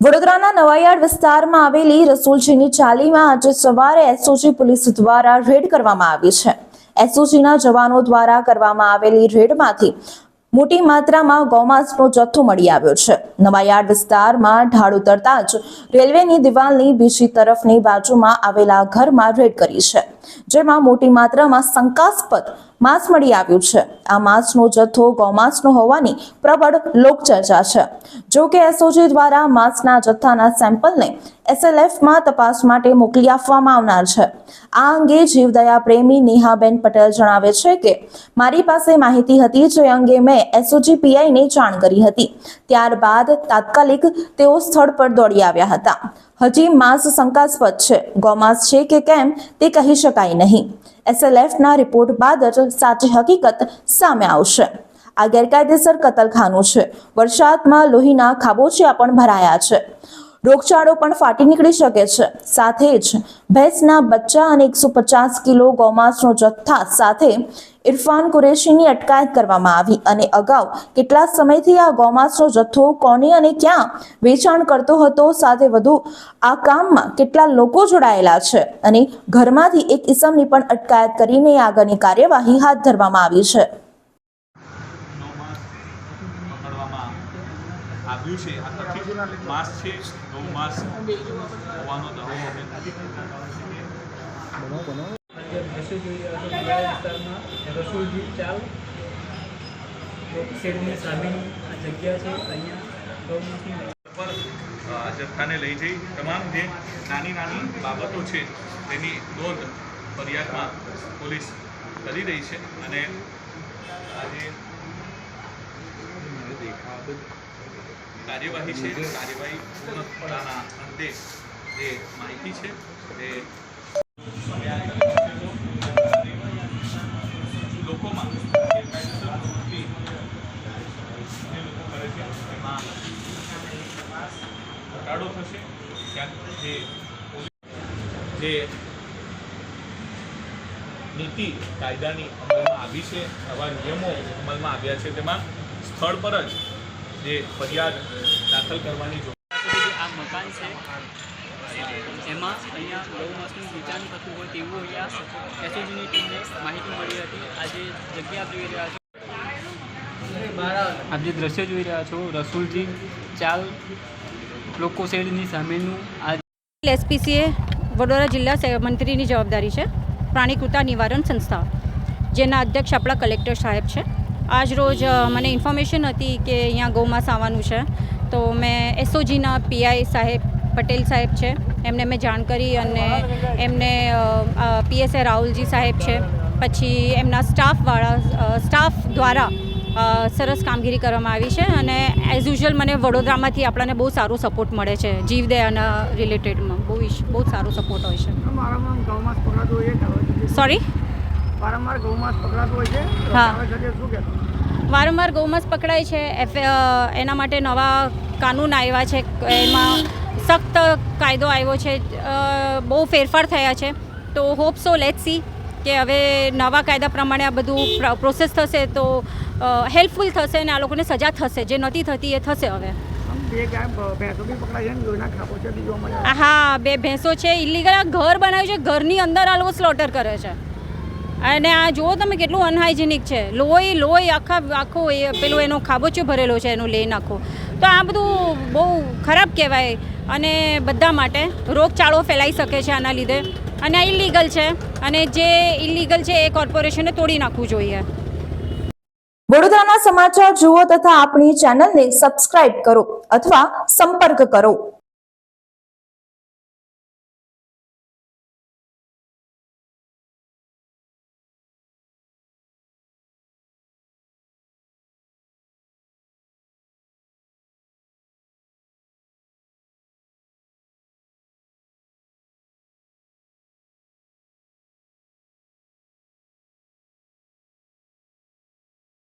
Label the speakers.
Speaker 1: વડોદરાના નવાયાર્ડ વિસ્તારમાં આવેલી રસુલજીની ચાલીમાં આજે સવારે એસઓજી પોલીસ દ્વારા રેડ કરવામાં આવી છે। એસઓજીના જવાનો દ્વારા કરવામાં આવેલી રેડમાંથી મોટી માત્રામાં ગૌમાંસનો જથ્થો મળી આવ્યો છે। નવાયાર્ડ વિસ્તારમાં ઢાળ ઉતરતા જ રેલવેની દિવાલની બીજી તરફની બાજુમાં આવેલા ઘરમાં રેડ કરી છે, જેમાં મોટી માત્રામાં શંકાસ્પદ માંસ મળી આવ્યું છે। આ માંસનો જથ્થો ગૌમાંસનો હોવાની પ્રબળ લોકચર્ચા છે। જો કે એસઓજી દ્વારા માંસના જથ્થાના સેમ્પલને એસએલએફમાં તપાસ માટે મોકલી આપવામાં આવનાર છે। આ અંગે જીવદયા પ્રેમી નેહાબેન પટેલ જણાવે છે કે મારી પાસે માહિતી હતી, જે અંગે મેં એસઓજી પીઆઈને જાણ કરી હતી। ત્યારબાદ તાત્કાલિક તેઓ સ્થળ પર દોડી આવ્યા હતા। હજી માંસ શંકાસ્પદ છે, ગૌમાંસ છે કે કેમ તે કહી શકાય નહીં। એસએલએફના રિપોર્ટ બાદ જ સાચી હકીકત સામે આવશે। આ ગેરકાયદેસર કતલખાનું છે। વરસાદમાં લોહીના ખાબોચિયા પણ ભરાયા છે। રોગચાળો પણ ફાટી નીકળી શકે છે। સાથે જ ભેંસના બચ્ચા અને 150 કિલો ગૌમાંસનો જથ્થા સાથે ઇરફાન કુરેશીની અટકાયત કરવામાં આવી અને અગાઉ કેટલા સમયથી આ ગૌમાંસનો જથ્થો કોને અને ક્યાં વેચાણ કરતો હતો, સાથે વધુ આ કામમાં કેટલા લોકો જોડાયેલા છે અને ઘરમાંથી એક ઇસમની પણ અટકાયત કરીને આગળની કાર્યવાહી હાથ ધરવામાં આવી છે।
Speaker 2: આવ્યું છે આ કથિત માંસ છે, ગૌ માંસ હોવાનો દાવો
Speaker 3: રસુલજી ચાલ શેરની સામેની આ જગ્યા છે। અહીંયા ગૌમાંસની
Speaker 2: પર જથ્થાને લઈ જઈ તમામ જે નાની નાની બાબતો છે તેની નોંધ ફરિયાદમાં પોલીસ કરી રહી છે અને આજે કાર્યવાહી છે, કાર્યવાહી પૂર્ણ થવાના અંતે જે માહિતી છે તે લોકોમાં ગેરકાયદેસર પ્રવૃત્તિ જે લોકો કરે છે એમાં ઘટાડો થશે। ક્યાંક જે નીતિ કાયદાની અમલમાં આવી છે, નવા નિયમો અમલમાં આવ્યા છે, તેમાં સ્થળ પર જ જે ફરિયાદ દાખલ કરવાની
Speaker 3: આ મકાન છે, એમાં અહીંયા ગૌમાંસનું વેચાણ થતું હોય તેવું અહીંયા એસઓજીની ટીમને માહિતી મળી હતી। આજે જગ્યા જોઈ રહ્યા છો, આપ જે દ્રશ્ય જોઈ રહ્યા છો રસુલજી ચાલ લોકો શેડની સામેનું આ
Speaker 4: એસપીસીએ વડોદરા જિલ્લા મંત્રીની જવાબદારી છે। પ્રાણીકૃતા નિવારણ સંસ્થા, જેના અધ્યક્ષ આપણા કલેક્ટર સાહેબ છે। આજ રોજ મને ઇન્ફોર્મેશન હતી કે અહીંયા ગૌમાંસ આવવાનું છે, તો મેં એસઓજીના પીઆઈ સાહેબ પટેલ સાહેબ છે એમને મેં જાણ કરી અને એમને પીએસઆઈ રાહુલજી સાહેબ છે, પછી એમના સ્ટાફ દ્વારા સરસ કામગીરી કરવામાં આવી છે અને એઝ યુઝ્યુઅલ મને વડોદરામાંથી આપણને બહુ સારો સપોર્ટ મળે છે। જીવદયાના રિલેટેડમાં બહુ સારો સપોર્ટ હોય છે। સોરી,
Speaker 5: વારંવાર ગૌમાંસ પકડાતું હોય છે?
Speaker 4: હા,
Speaker 5: શું કહેતો?
Speaker 4: વારંવાર ગૌમાંસ પકડાય છે। એના માટે નવા કાનૂન આવ્યા છે, એમાં સખ્ત કાયદો આવ્યો છે, બહુ ફેરફાર થયા છે। તો હોપ સો લેટ્સ સી કે હવે નવા કાયદા પ્રમાણે આ બધું પ્રોસેસ થશે તો હેલ્પફુલ થશે અને આ લોકોને સજા થશે, જે નથી થતી એ થશે। હવે હા, 2 ભેંસો છે ઇલીગલ, ઘર બનાવ્યું છે, ઘરની અંદર આ લોકો સ્લોટર કરે છે અને આ જુઓ તમે કેટલું અનહાઇજેનિક છે। લોહી આખો પેલો એનો ખાબોચિયો ભરેલો છે, એનો લઈ નાખો તો આ બધું બહુ ખરાબ કહેવાય અને બધા માટે રોગચાળો ફેલાઈ શકે છે આના લીધે, અને આ ઇલીગલ છે અને જે ઇલીગલ છે એ કોર્પોરેશને તોડી નાખવું જોઈએ।
Speaker 1: વડોદરાના સમાચાર જુઓ તથા આપણી ચેનલને સબસ્ક્રાઇબ કરો અથવા સંપર્ક કરો।